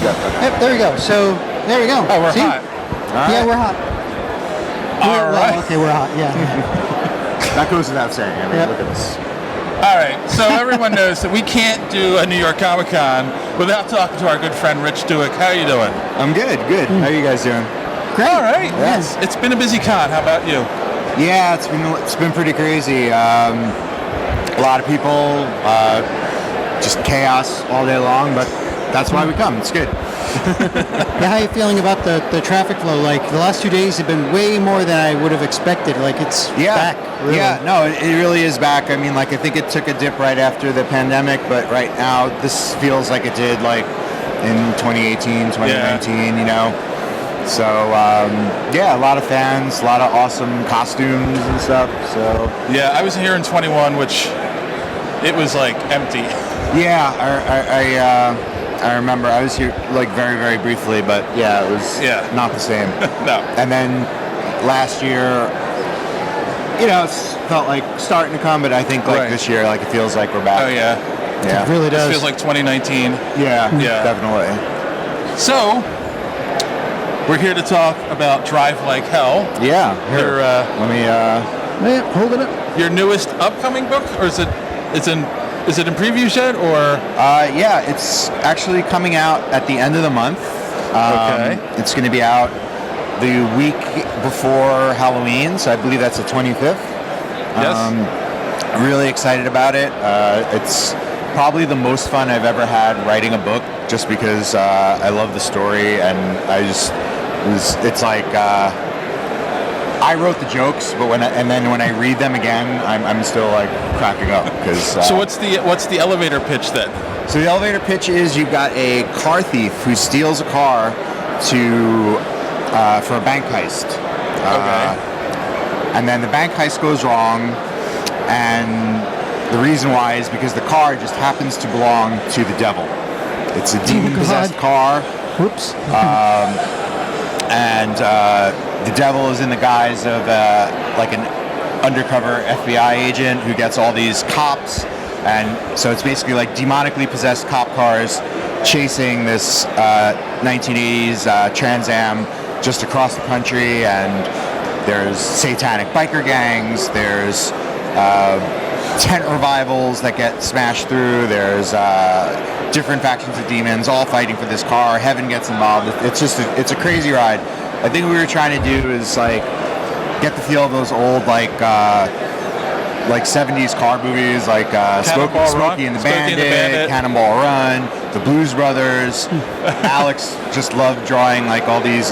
Good. Okay. Yep, there we go. So, there we go. Oh, we're See? hot. Yeah, we're hot. All right. Well, okay, we're hot, yeah. That goes without saying. I mean, Yep. look at this. All right, so everyone knows that we can't do a New York Comic Con without talking to our good friend Rich Douek. How are you doing? I'm good. Good. How are you guys doing? Great. All right. Yeah. It's been a busy con. How about you? Yeah, it's been pretty crazy. A lot of people, just chaos all day long, but that's why we come. It's good. Yeah, how are you feeling about the traffic flow? Like, the last 2 days have been way more than I would have expected. Like, it's back, really. Yeah, no, it really is back. I mean, like, I think it took a dip right after the pandemic, but right now this feels like it did, like, in 2018, 2019, you know? So, yeah, a lot of fans, a lot of awesome costumes and stuff, so. Yeah, I was here in 21, which it was, like, empty. Yeah, I remember I was here, like, very, very briefly, but yeah, it was not the same. No. And then last year, you know, it's felt like starting to come, but I think like this year, like it feels like we're back. Oh, yeah. Yeah. It really does. It feels like 2019. Yeah, Yeah. definitely. So, we're here to talk about Drive Like Hell. Yeah. Here, Your, let me. Yeah, hold it up. your newest upcoming book, or is it in previews yet, or? Yeah, it's actually coming out at the end of the month. Okay. It's going to be out the week before Halloween, so I believe that's the 25th. Yes. I'm really excited about it. It's probably the most fun I've ever had writing a book, just because I love the story, and it's like I wrote the jokes, but then when I read them again, I'm still like cracking up because. So what's the elevator pitch then? So the elevator pitch is you've got a car thief who steals a car for a bank heist. Okay. And then the bank heist goes wrong, and the reason why is because the car just happens to belong to the devil. It's a demon-possessed car. Whoops. And the devil is in the guise of like an undercover FBI agent who gets all these cops, and so it's basically like demonically possessed cop cars chasing this 1980s Trans Am just across the country, and there's satanic biker gangs, there's tent revivals that get smashed through, there's different factions of demons all fighting for this car. Heaven gets involved. It's a crazy ride. I think what we were trying to do is like get the feel of those old like 70s car movies, like Smokey and the Bandit, Cannonball Run, the Blues Brothers. Alex just loved drawing like all these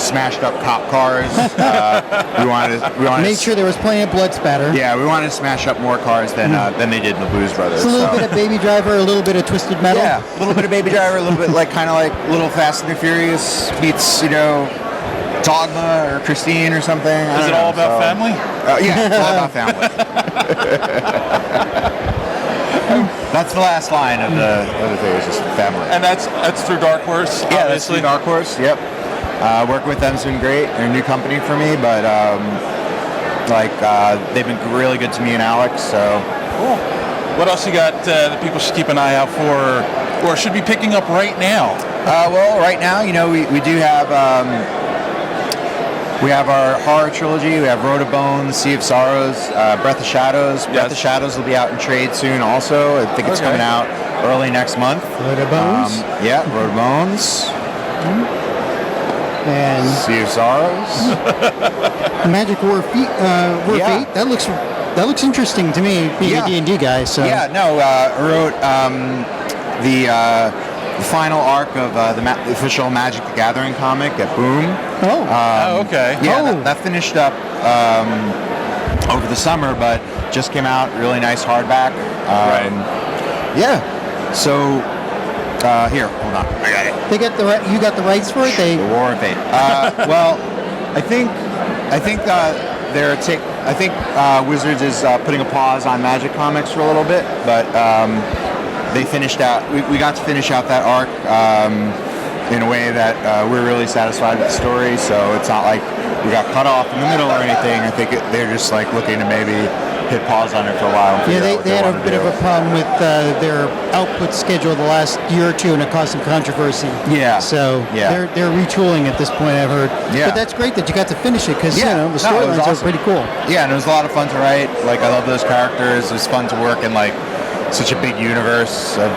smashed up cop cars. We wanted Made sure there was plenty of blood spatter. Yeah, we wanted to smash up more cars than they did in the Blues Brothers. It's a little bit of Baby Driver, a little bit of Twisted Metal. Yeah, a little bit of Baby Driver, a little bit like kind of like little Fast and the Furious meets, you know, Dogma or Christine or something. Is it all about family? Yeah, it's all about family. That's the last line of the thing, is just family. And that's through Dark Horse. Yeah, that's through Dark Horse. Yep. Working with them has been great. They're a new company for me, but they've been really good to me and Alex. So Cool. What else you got that people should keep an eye out for, or should be picking up right now? Well, right now, you know, we do have our horror trilogy. We have Road of Bones, Sea of Sorrows, Breath of Shadows. Yes. Breath of Shadows will be out in trade soon also. I think it's coming out early next month. Road of Bones. Yeah, Road of Bones. And Sea of Sorrows. Magic War Fate. That looks interesting to me, being a D&D guy. So Yeah, no, I wrote the final arc of the official Magic the Gathering comic at Boom. Okay. Yeah, that finished up over the summer, but just came out. Really nice hardback. Right. Yeah. So here, hold on. I got it. they got you got the rights for it. The War of Fate. Well, I think Wizards is putting a pause on Magic comics for a little bit, but they finished out. We got to finish out that arc in a way that we're really satisfied with the story. So it's not like we got cut off in the middle or anything. I think they're just like looking to maybe hit pause on it for a while. And Yeah, figure out what they had a wanted bit to of do. a problem with their output schedule the last year or two, and it caused some controversy. Yeah. So Yeah. they're retooling at this point, I've heard. Yeah. But that's great that you got to finish it because Yeah. the No, it was storylines are awesome. pretty cool. Yeah, and it was a lot of fun to write. Like, I love those characters. It was fun to work in like such a big universe of.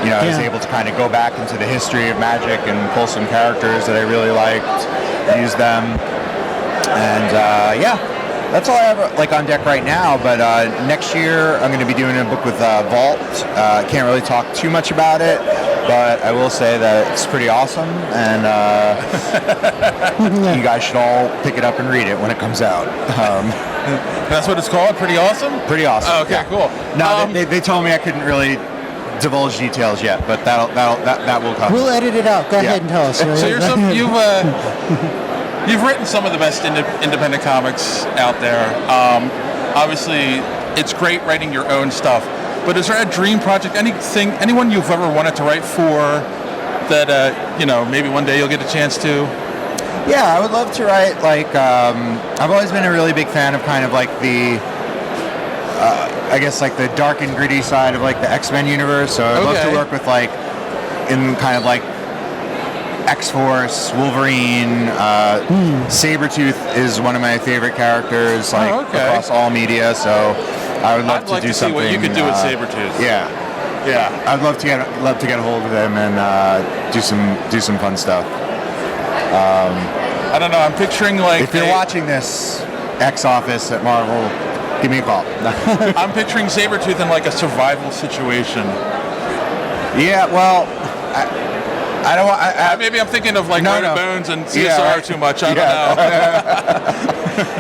I was Yeah. able to kind of go back into the history of Magic and pull some characters that I really liked, use them, and that's all I have like on deck right now. But next year I'm going to be doing a book with Vault. Can't really talk too much about it, but I will say that it's pretty awesome, and you guys should all pick it up and read it when it comes out. That's what it's called? Pretty awesome? Pretty awesome. Oh, okay, yeah. cool. No, they told me I couldn't really divulge details yet, but that will come. We'll edit it out. Go Yeah. ahead and tell us. So you've written some of the best independent comics out there. Obviously, it's great writing your own stuff. But is there a dream project? Anyone you've ever wanted to write for that maybe one day you'll get a chance to? Yeah, I would love to write like I've always been a really big fan of kind of like the I guess like the dark and gritty side of like the X-Men universe. So I'd love to work with like in kind of like X-Force, Wolverine, Sabretooth is one of my favorite characters like across all media. So I would love I'd like to do see something. what you could do with Sabretooth. Yeah. I'd love to get a hold of him and do some fun stuff. I don't know. I'm picturing like If you're watching this, X-Office at Marvel, give me a call. I'm picturing Sabretooth in like a survival situation. Yeah, well, I don't. Maybe I'm thinking of like No, Rhoda no. Bones and CSR Yeah, right. too much. I don't know.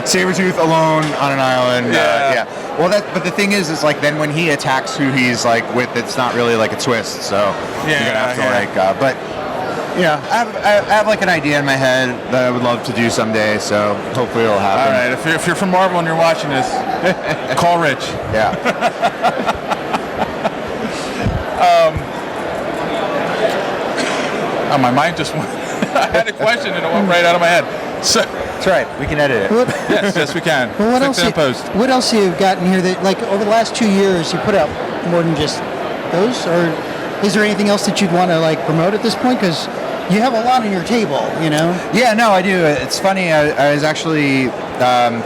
Sabretooth alone on an island. Yeah. Well, but the thing is like then when he attacks who he's like with, it's not really like a twist. So you're gonna have to but. Yeah, I have like an idea in my head that I would love to do someday, so hopefully it'll happen. All right, if you're from Marvel and you're watching this, call Rich. Yeah. My mind just went. I had a question and it went right out of my head. So That's right. We can edit it. yes, we can. Well, what Fix else? it in post. What else have you gotten here that, like, over the last 2 years, you put out more than just those, or is there anything else that you'd want to like promote at this point? Because you have a lot on your table, you know. Yeah, no, I do. It's funny. I was actually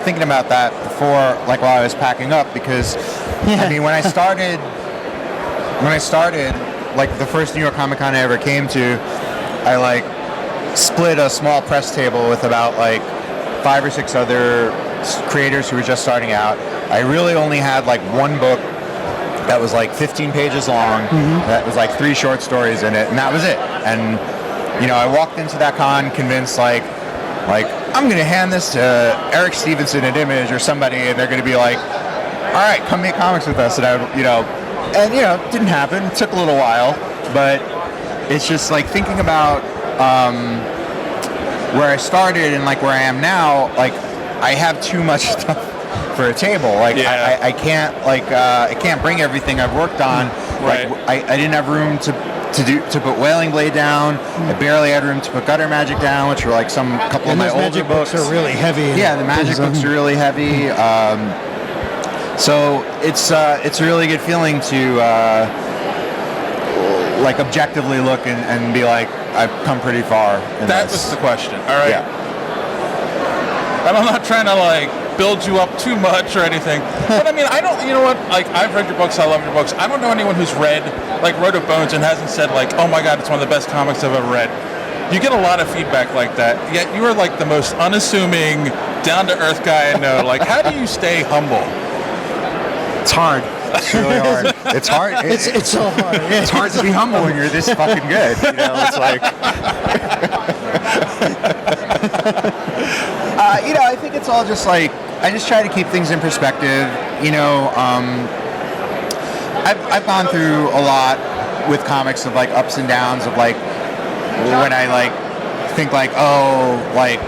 thinking about that before, like while I was packing up, because I mean, when I started, like the first New York Comic Con I ever came to, I like split a small press table with about like 5 or 6 other creators who were just starting out. I really only had like one book that was like 15 pages long. That was like 3 short stories in it, and that was it. And you know, I walked into that con convinced like I'm going to hand this to Eric Stevenson at Image or somebody, and they're going to be like, all right, come make comics with us. And it didn't happen. It took a little while, but it's just like thinking about where I started and like where I am now. Like I have too much stuff for a table. Like I can't bring everything I've worked on. Right. Like I didn't have room to put Wailing Blade down. I barely had room to put Gutter Magic down, which were like couple of my older Magic books. are really heavy. Yeah, the Magic books are really heavy. So it's a really good feeling to like objectively look and be like, I've come pretty far. That was the question. All right. Yeah. And I'm not trying to like build you up too much or anything, but I mean, I don't. You know what? Like, I've read your books. I love your books. I don't know anyone who's read like Road of Bones and hasn't said like, oh my God, it's one of the best comics I've ever read. You get a lot of feedback like that. Yet you are like the most unassuming, down to earth guy I know. Like, how do you stay humble? It's hard. It's really hard. It's hard. It's so hard. It's hard to be humble when you're this fucking good. You know, it's like. I think it's all just like I just try to keep things in perspective. You know, I've gone through a lot with comics of like ups and downs of like when I like think like, oh, like,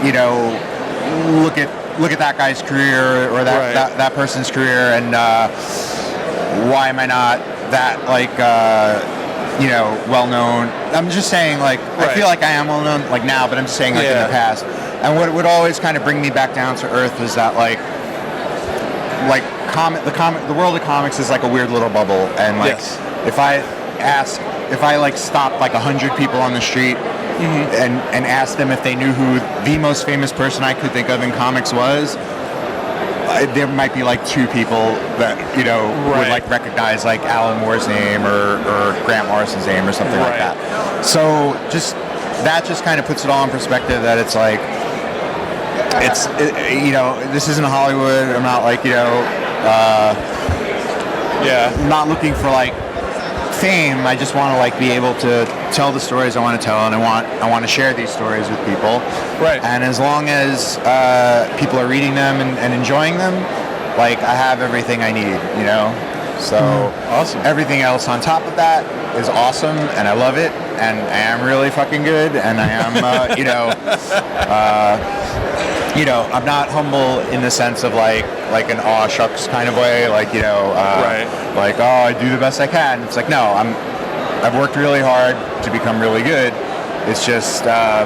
you know, look at that guy's career or that person's career, and why am I not that like well known? I'm just saying like I feel like I am well known like now, but I'm just saying like in the past. And what would always kind of bring me back down to earth is that like like the world of comics is like a weird little bubble, and like Yes. if I like stopped like 100 people on the street and asked them if they knew who the most famous person I could think of in comics was, there might be like 2 people that would like recognize like Alan Moore's name or Grant Morrison's name or something like that. So that just kind of puts it all in perspective, that it's like this isn't Hollywood. I'm not like not looking for like fame. I just want to like be able to tell the stories I want to tell, and I want to share these stories with people. Right. And as long as people are reading them and enjoying them, like I have everything I need, So awesome. Everything else on top of that is awesome, and I love it, and I am really fucking good, and I am, I'm not humble in the sense of like an aw shucks kind of way, like like I do the best I can. It's like no, I've worked really hard to become really good. It's just the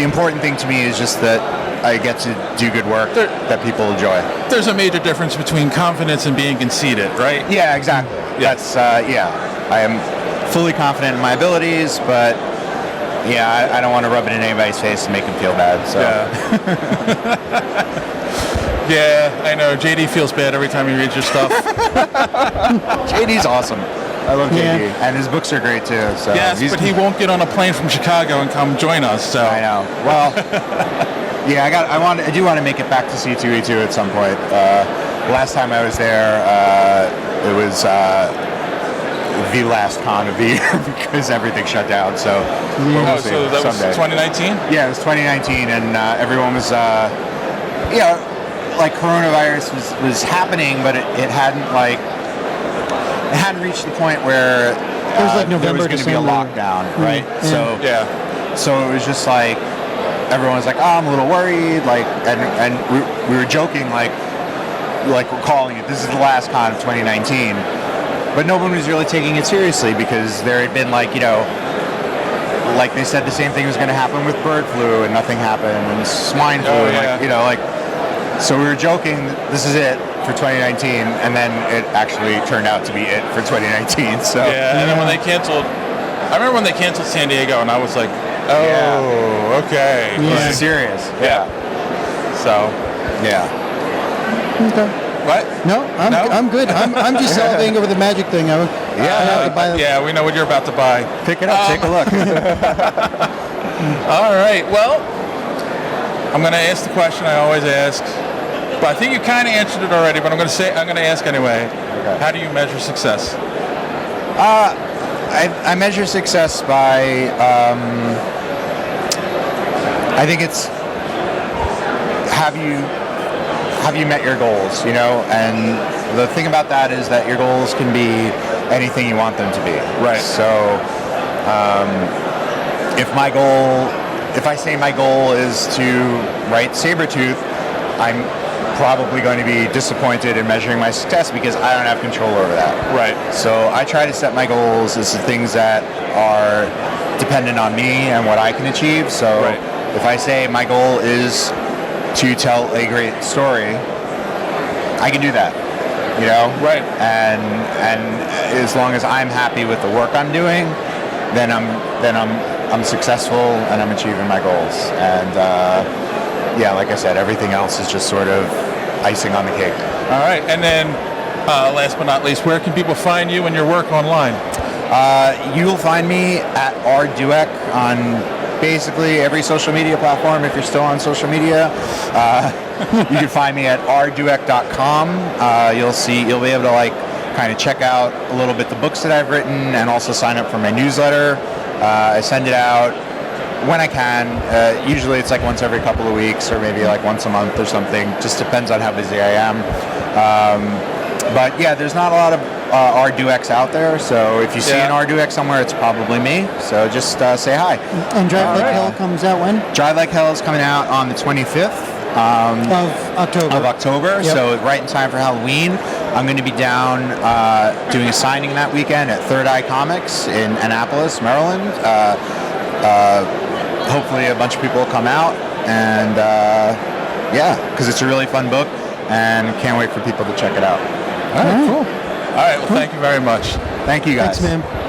important thing to me is just that I get to do good work that people enjoy. There's a major difference between confidence and being conceited, right? Yeah, exactly. That's I am fully confident in my abilities, but I don't want to rub it in anybody's face and make them feel bad. So. Yeah, I know. JD feels bad every time he reads your stuff. JD's awesome. I love JD, and his books are great too. So yes, but he won't get on a plane from Chicago and come join us. So I know. Well, I do want to make it back to C2E2 at some point. Last time I was there, it was the last con of the year because everything shut down. So, so that was 2019? Yeah, it was 2019, and everyone was, like coronavirus was happening, but it hadn't reached the point where it was like November, there was going to be a lockdown, right? Yeah. So it was just like everyone was like, oh, I'm a little worried, like, and we were joking, like we're calling it, this is the last con of 2019. But no one was really taking it seriously because there had been like they said the same thing was going to happen with bird flu and nothing happened, and swine flu, so we were joking, this is it for 2019, and then it actually turned out to be it for 2019. So and then when they canceled, I remember when they canceled San Diego, and I was like, oh, okay, this is serious. So Okay. What? No, I'm good. I'm just salivating over the magic thing. I have to buy we know what you're about to buy. Pick it up, take a look. All right, well, I'm going to ask the question I always ask, but I think you kind of answered it already, but I'm going to ask anyway. Okay. How do you measure success? I measure success by, I think it's, have you met your goals, and the thing about that is that your goals can be anything you want them to be. Right. So if I say my goal is to write Sabretooth, I'm probably going to be disappointed in measuring my success because I don't have control over that. Right. So I try to set my goals as the things that are dependent on me and what I can achieve. So if I say my goal is to tell a great story, I can do that, Right. And as long as I'm happy with the work I'm doing, then I'm successful and I'm achieving my goals. And like I said, everything else is just sort of icing on the cake. All right, and then last but not least, where can people find you and your work online? You will find me at R Douek on basically every social media platform. If you're still on social media, you can find me at rdouek.com. You'll be able to kind of check out a little bit the books that I've written, and also sign up for my newsletter. I send it out when I can. Usually it's like once every couple of weeks, or maybe like once a month or something. Just depends on how busy I am. But yeah, there's not a lot of R Doueks out there, so if you see an R Douek somewhere, it's probably me. So just say hi. And Drive Like Hell comes out when? Drive Like Hell is coming out on the 25th of October. Yep. So right in time for Halloween. I'm going to be down doing a signing that weekend at Third Eye Comics in Annapolis, Maryland. Hopefully a bunch of people will come out, and yeah, because it's a really fun book, and can't wait for people to check it out. All right, cool. All right, well, thank you very much. Thank you, guys. Thanks, man.